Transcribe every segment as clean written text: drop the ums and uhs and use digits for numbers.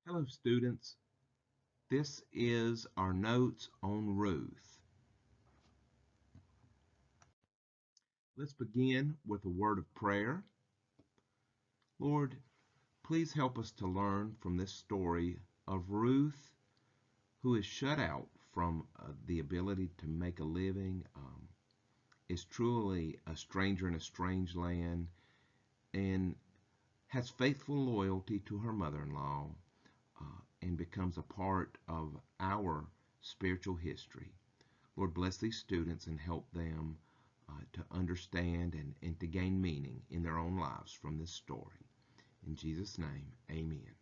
Hello, students. This is our notes on Ruth. Let's begin with a word of prayer. Lord, please help us to learn from this story of Ruth, who is shut out from the ability to make a living, is truly a stranger in a strange land, and has faithful loyalty to her mother-in-law, and becomes a part of our spiritual history. Lord, bless these students and help them to understand and to gain meaning in their own lives from this story. In Jesus' name, amen.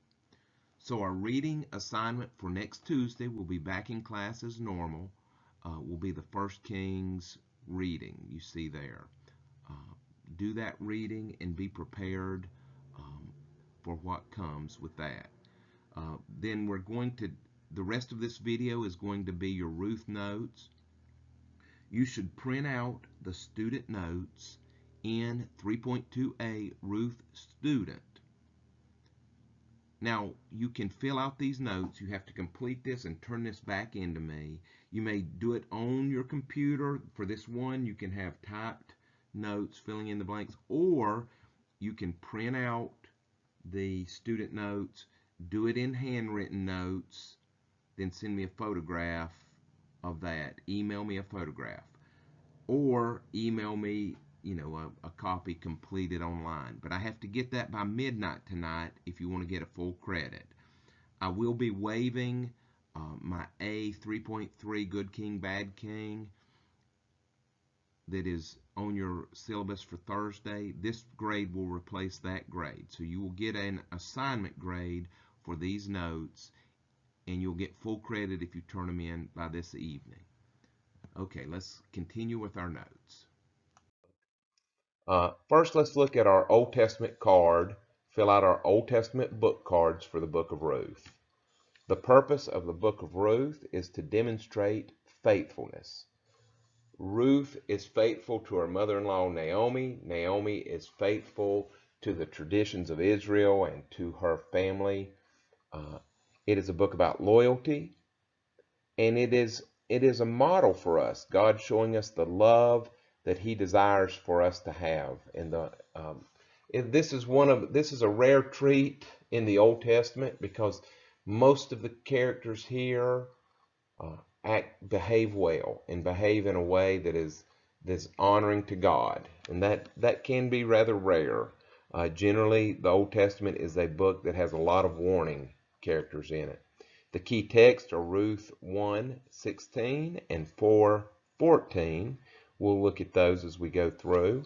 So our reading assignment for next Tuesday, we'll be back in class as normal, will be the First Kings reading you see there. Do that reading and be prepared for what comes with that. Then the rest of this video is going to be your Ruth notes. You should print out the student notes in 3.2a Ruth Student. Now, you can fill out these notes. You have to complete this and turn this back into me. You may do it on your computer. For this one, you can have typed notes filling in the blanks, or you can print out the student notes, do it in handwritten notes, then send me a photograph of that. Email me a photograph, or email me, a copy completed online. But I have to get that by midnight tonight if you want to get a full credit. I will be waiving my A 3.3 Good King, Bad King that is on your syllabus for Thursday. This grade will replace that grade. So you will get an assignment grade for these notes, and you'll get full credit if you turn them in by this evening. Okay, let's continue with our notes. First, let's look at our Old Testament card. Fill out our Old Testament book cards for the book of Ruth. The purpose of the book of Ruth is to demonstrate faithfulness. Ruth is faithful to her mother-in-law Naomi. Naomi is faithful to the traditions of Israel and to her family. It is a book about loyalty, and it is a model for us. God showing us the love that He desires for us to have. And this is a rare treat in the Old Testament, because most of the characters here behave well and behave in a way that's honoring to God, and that can be rather rare. Generally, the Old Testament is a book that has a lot of warning characters in it. The key texts are Ruth 1:16 and 4:14. We'll look at those as we go through.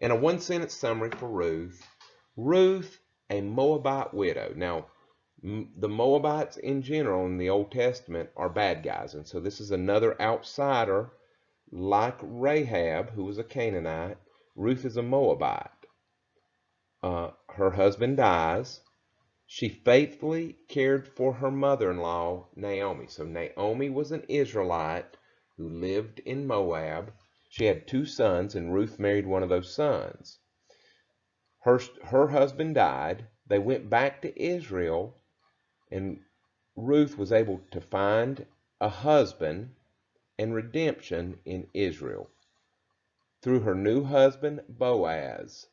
And a one-sentence summary for Ruth. Ruth, a Moabite widow. Now, the Moabites in general in the Old Testament are bad guys, and so this is another outsider, like Rahab, who was a Canaanite. Ruth is a Moabite. Her husband dies. She faithfully cared for her mother-in-law, Naomi. So Naomi was an Israelite who lived in Moab. She had 2 sons, and Ruth married one of those sons. Her husband died. They went back to Israel, and Ruth was able to find a husband and redemption in Israel through her new husband, Boaz.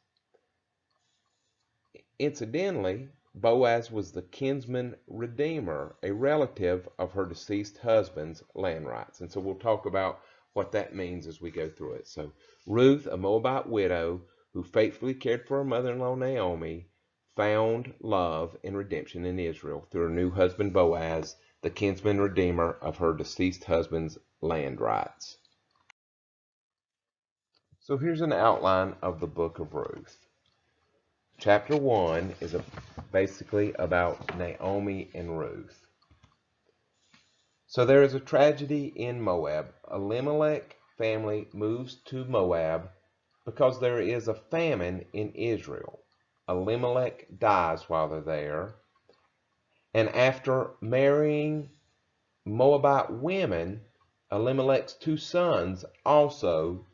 Incidentally, Boaz was the kinsman redeemer, a relative of her deceased husband's land rights. And so we'll talk about what that means as we go through it. So Ruth, a Moabite widow who faithfully cared for her mother-in-law Naomi, found love and redemption in Israel through her new husband Boaz, the kinsman redeemer of her deceased husband's land rights. So here's an outline of the book of Ruth. Chapter 1 is basically about Naomi and Ruth. So there is a tragedy in Moab. Elimelech family moves to Moab because there is a famine in Israel. Elimelech dies while they're there, and after marrying Moabite women, Elimelech's 2 sons also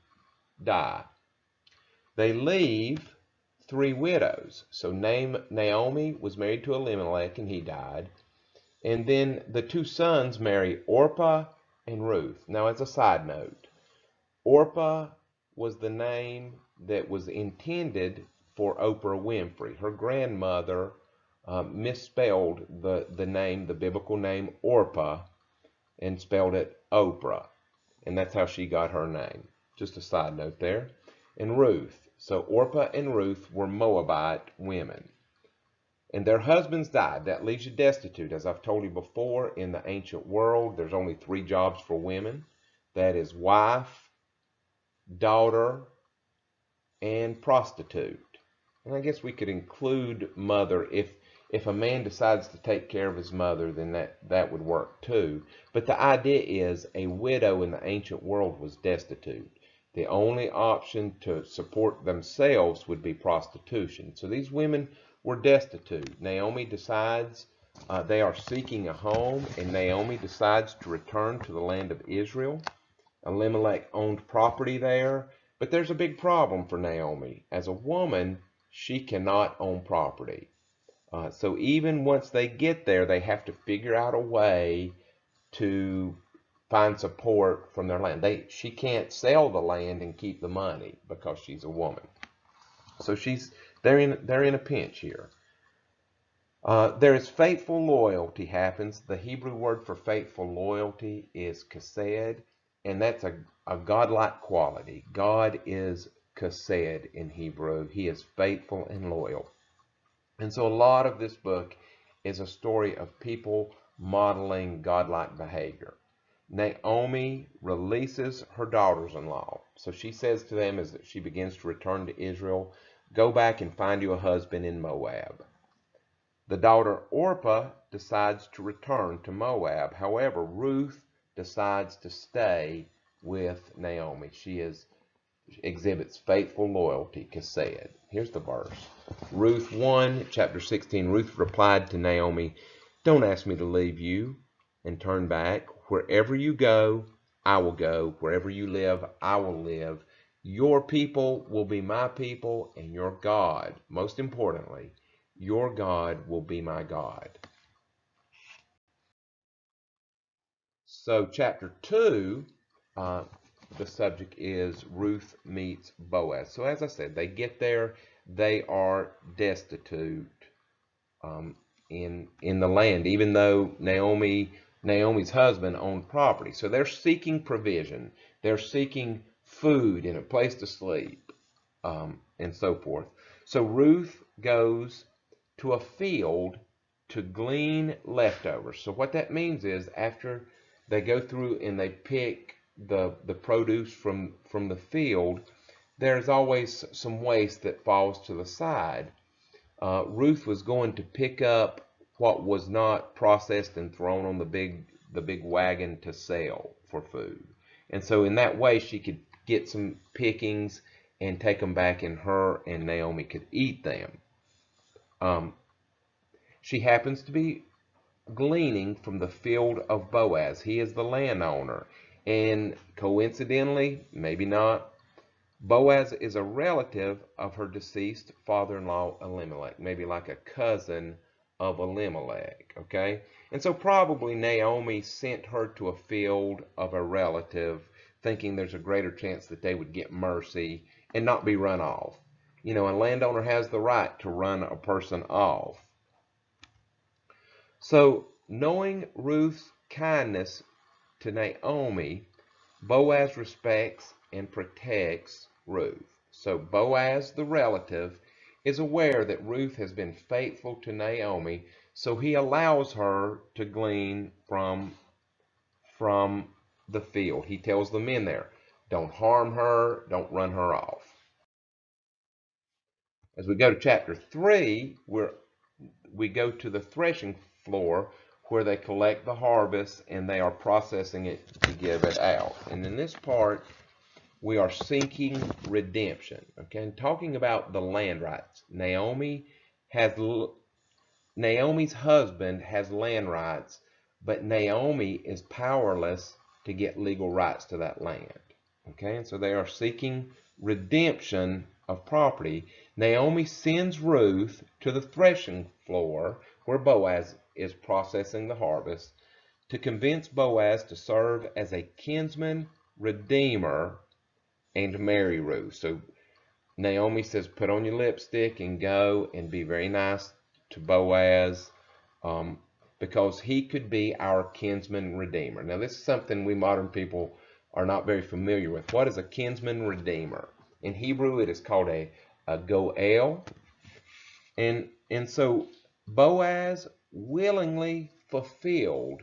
die. They leave three widows. So Naomi was married to Elimelech and he died. And then the two sons marry Orpah and Ruth. Now, as a side note, Orpah was the name that was intended for Oprah Winfrey. Her grandmother misspelled the name, the biblical name Orpah, and spelled it Oprah. And that's how she got her name. Just a side note there. And Ruth. So Orpah and Ruth were Moabite women. And their husbands died. That leaves you destitute. As I've told you before, in the ancient world, there's only three jobs for women. That is wife, daughter, and prostitute. And I guess we could include mother. If a man decides to take care of his mother, then that would work too. But the idea is a widow in the ancient world was destitute. The only option to support themselves would be prostitution. So these women were destitute. Naomi decides they are seeking a home, and Naomi decides to return to the land of Israel. Elimelech owned property there, but there's a big problem for Naomi. As a woman, she cannot own property. So even once they get there, they have to figure out a way to find support from their land. She can't sell the land and keep the money because she's a woman. So they're in a pinch here. There is faithful loyalty happens. The Hebrew word for faithful loyalty is chesed, and that's a godlike quality. God is chesed in Hebrew. He is faithful and loyal. And so a lot of this book is a story of people modeling godlike behavior. Naomi releases her daughters-in-law. So she says to them as she begins to return to Israel, go back and find you a husband in Moab. The daughter Orpah decides to return to Moab. However, Ruth decides to stay with Naomi. She exhibits faithful loyalty, chesed. Here's the verse. Ruth 1, chapter 16. Ruth replied to Naomi, don't ask me to leave you and turn back. Wherever you go, I will go. Wherever you live, I will live. Your people will be my people, and your God, most importantly, your God will be my God. So chapter 2, the subject is Ruth meets Boaz. So as I said, they get there, they are destitute in the land, even though Naomi's husband owned property. So they're seeking provision. They're seeking food and a place to sleep, and so forth. So Ruth goes to a field to glean leftovers. So what that means is after they go through and they pick the produce from the field, there's always some waste that falls to the side. Ruth was going to pick up what was not processed and thrown on the big wagon to sell for food. And so in that way she could get some pickings and take them back, and her and Naomi could eat them. She happens to be gleaning from the field of Boaz. He is the landowner. And coincidentally, maybe not, Boaz is a relative of her deceased father-in-law Elimelech, maybe like a cousin of Elimelech, okay? And so probably Naomi sent her to a field of a relative, thinking there's a greater chance that they would get mercy and not be run off. You know, a landowner has the right to run a person off. So, knowing Ruth's kindness to Naomi, Boaz respects and protects Ruth. So Boaz, the relative, is aware that Ruth has been faithful to Naomi, so he allows her to glean from the field. He tells the men there, don't harm her, don't run her off. As we go to chapter 3, we go to the threshing floor where they collect the harvest and they are processing it to give it out. And in this part, we are seeking redemption. Okay, and talking about the land rights. Naomi's husband has land rights, but Naomi is powerless to get legal rights to that land. Okay, and so they are seeking redemption of property, Naomi sends Ruth to the threshing floor where Boaz is processing the harvest to convince Boaz to serve as a kinsman redeemer and marry Ruth. So Naomi says, put on your lipstick and go and be very nice to Boaz, because he could be our kinsman redeemer. Now, this is something we modern people are not very familiar with. What is a kinsman redeemer? In Hebrew, it is called a goel. And so Boaz willingly fulfilled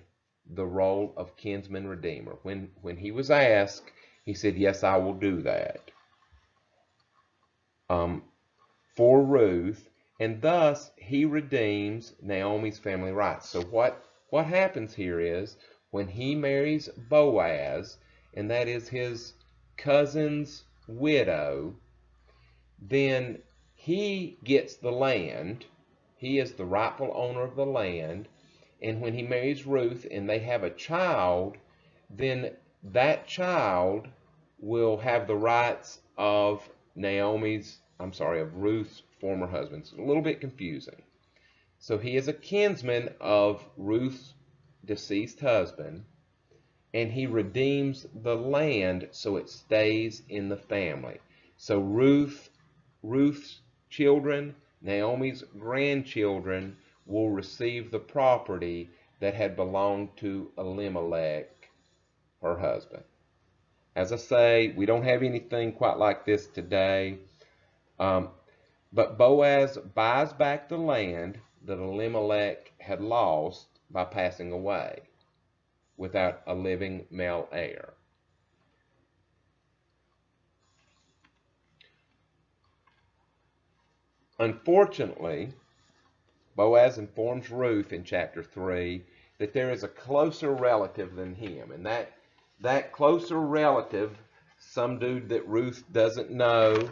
the role of kinsman redeemer. When he was asked, he said, yes, I will do that for Ruth, and thus he redeems Naomi's family rights. So what happens here is when he marries Boaz, and that is his cousin's widow, then he gets the land. He is the rightful owner of the land. And when he marries Ruth and they have a child, then that child will have the rights of Ruth's former husband. It's a little bit confusing. So he is a kinsman of Ruth's deceased husband, and he redeems the land so it stays in the family. So Ruth's children, Naomi's grandchildren, will receive the property that had belonged to Elimelech, her husband. As I say, we don't have anything quite like this today. But Boaz buys back the land that Elimelech had lost by passing away without a living male heir. Unfortunately, Boaz informs Ruth in chapter 3 that there is a closer relative than him. And that closer relative, some dude that Ruth doesn't know,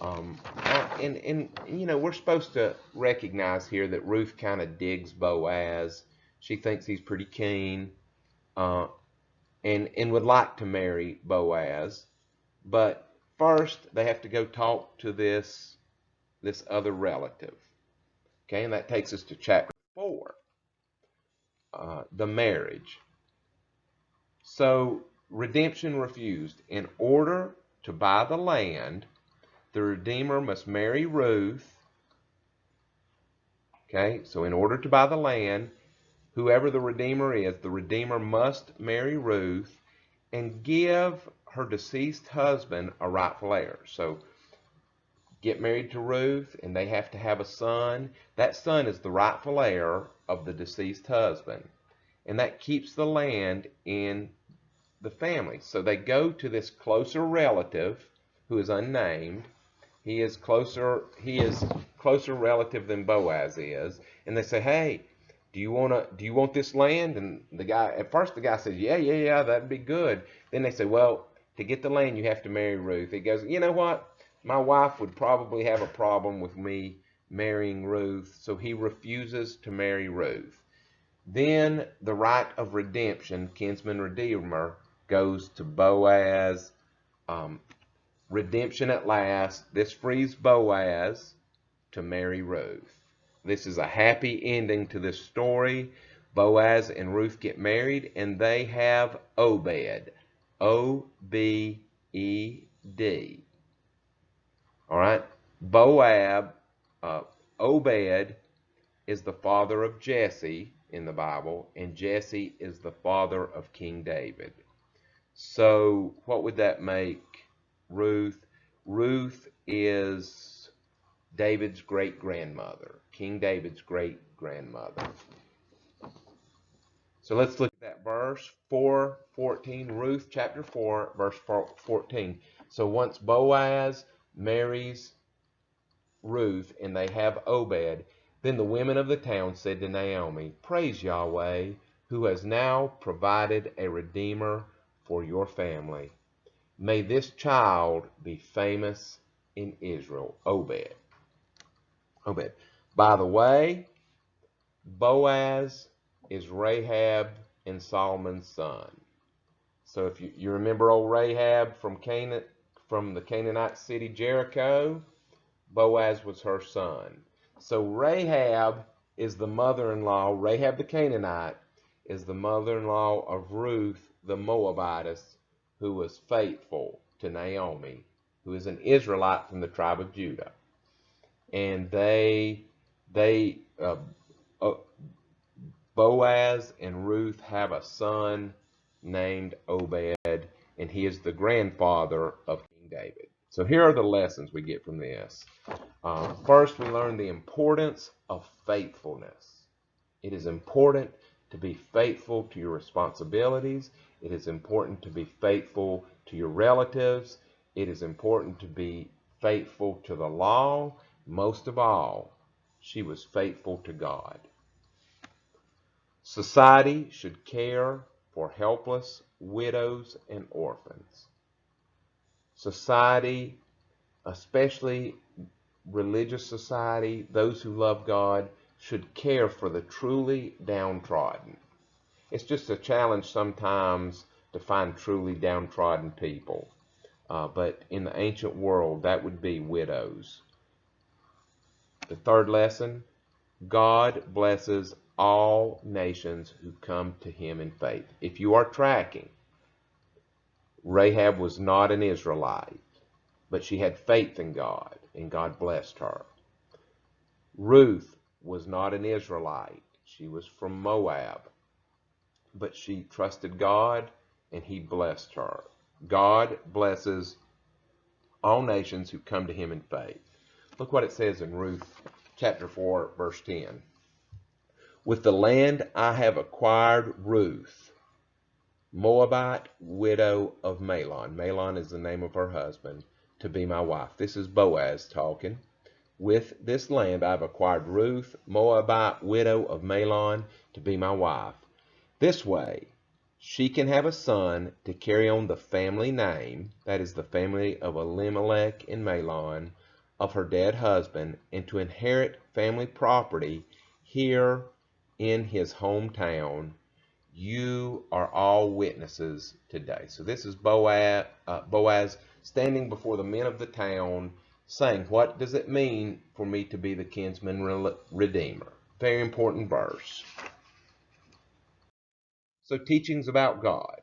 and you know, we're supposed to recognize here that Ruth kind of digs Boaz. She thinks he's pretty keen, and would like to marry Boaz. But first, they have to go talk to this other relative. Okay, and that takes us to chapter 4, the marriage. So, redemption refused. In order to buy the land, the Redeemer must marry Ruth. Okay, so in order to buy the land, whoever the Redeemer is, the Redeemer must marry Ruth and give her deceased husband a rightful heir. So get married to Ruth, and they have to have a son. That son is the rightful heir of the deceased husband, and that keeps the land in the family. So they go to this closer relative who is unnamed. He is closer relative than Boaz is, and they say, "Hey, do you want this land?" And at first the guy says, "Yeah, that'd be good." Then they say, "Well, to get the land, you have to marry Ruth." He goes, "You know what? My wife would probably have a problem with me marrying Ruth," so he refuses to marry Ruth. Then the right of redemption, kinsman redeemer, goes to Boaz. Redemption at last. This frees Boaz to marry Ruth. This is a happy ending to this story. Boaz and Ruth get married, and they have Obed. O-B-E-D. All right. Obed is the father of Jesse in the Bible, and Jesse is the father of King David. So what would that make Ruth? Ruth is David's great-grandmother, King David's great-grandmother. So let's look at that verse 4:14, Ruth chapter 4, verse 14. So once Boaz marries Ruth and they have Obed, then the women of the town said to Naomi, "Praise Yahweh, who has now provided a redeemer for your family. May this child be famous in Israel." Obed. By the way, Boaz is Rahab and Solomon's son. So if you remember old Rahab from Canaan, from the Canaanite city Jericho. Boaz was her son. So Rahab is the mother-in-law. Rahab the Canaanite is the mother-in-law of Ruth the Moabitess, who was faithful to Naomi, who is an Israelite from the tribe of Judah. And uh, Boaz and Ruth have a son named Obed, and he is the grandfather of King David. So here are the lessons we get from this. First, we learn the importance of faithfulness. It is important to be faithful to your responsibilities. It is important to be faithful to your relatives. It is important to be faithful to the law. Most of all, she was faithful to God. Society should care for helpless widows and orphans. Society, especially religious society, those who love God, should care for the truly downtrodden. It's just a challenge sometimes to find truly downtrodden people. But in the ancient world, that would be widows. The third lesson, God blesses all nations who come to him in faith. If you are tracking, Rahab was not an Israelite, but she had faith in God, and God blessed her. Ruth was not an Israelite. She was from Moab, but she trusted God, and he blessed her. God blesses all nations who come to him in faith. Look what it says in Ruth chapter 4, verse 10. With the land I have acquired Ruth, Moabite, widow of Mahlon. Mahlon is the name of her husband, to be my wife. This is Boaz talking. With this land I have acquired Ruth, Moabite, widow of Mahlon, to be my wife. This way she can have a son to carry on the family name, that is the family of Elimelech and Mahlon, of her dead husband, and to inherit family property here in his hometown. You are all witnesses today. So this is Boaz standing before the men of the town, saying, what does it mean for me to be the kinsman redeemer? Very important verse. So teachings about God.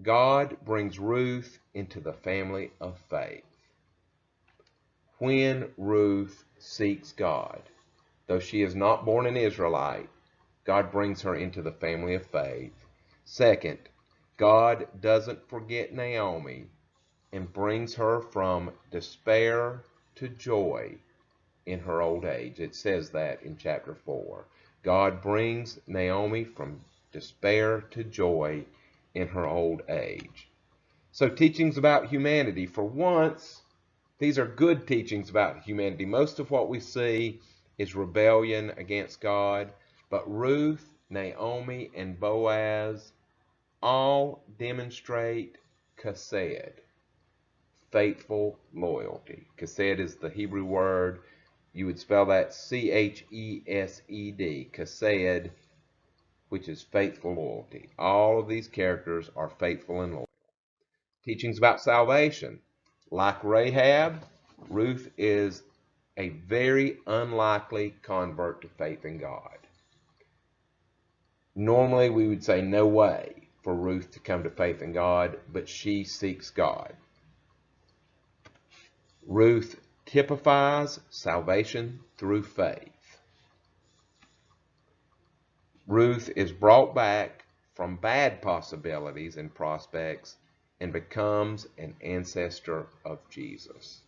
God brings Ruth into the family of faith. When Ruth seeks God, though she is not born an Israelite, God brings her into the family of faith. Second, God doesn't forget Naomi and brings her from despair to joy in her old age. It says that in chapter 4. God brings Naomi from despair to joy in her old age. So teachings about humanity. For once, these are good teachings about humanity. Most of what we see is rebellion against God. But Ruth, Naomi, and Boaz all demonstrate Chesed, faithful loyalty. Chesed is the Hebrew word. You would spell that C-H-E-S-E-D, Chesed, which is faithful loyalty. All of these characters are faithful and loyal. Teachings about salvation. Like Rahab, Ruth is a very unlikely convert to faith in God. Normally, we would say no way for Ruth to come to faith in God, but she seeks God. Ruth typifies salvation through faith. Ruth is brought back from bad possibilities and prospects and becomes an ancestor of Jesus.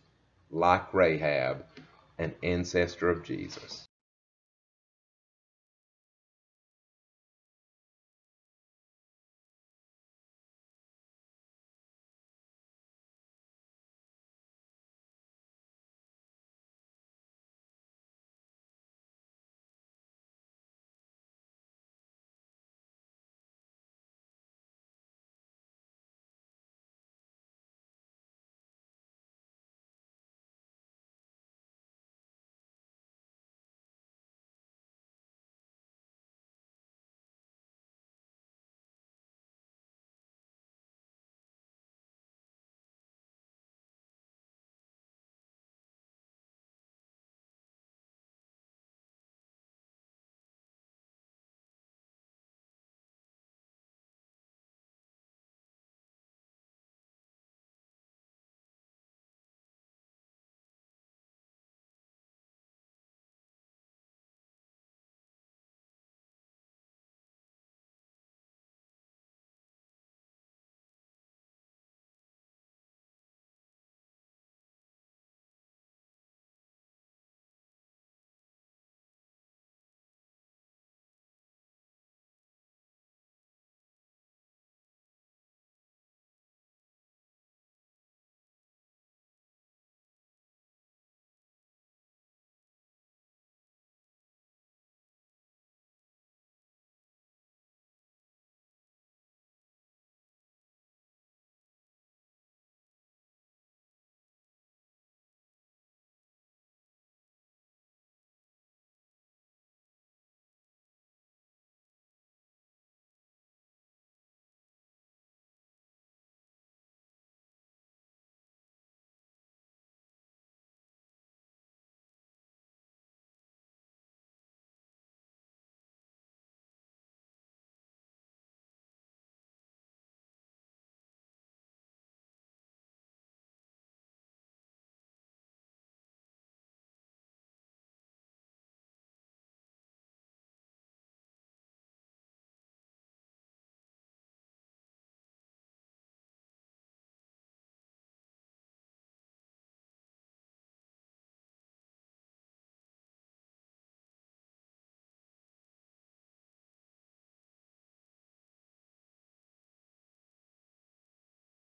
Like Rahab, an ancestor of Jesus.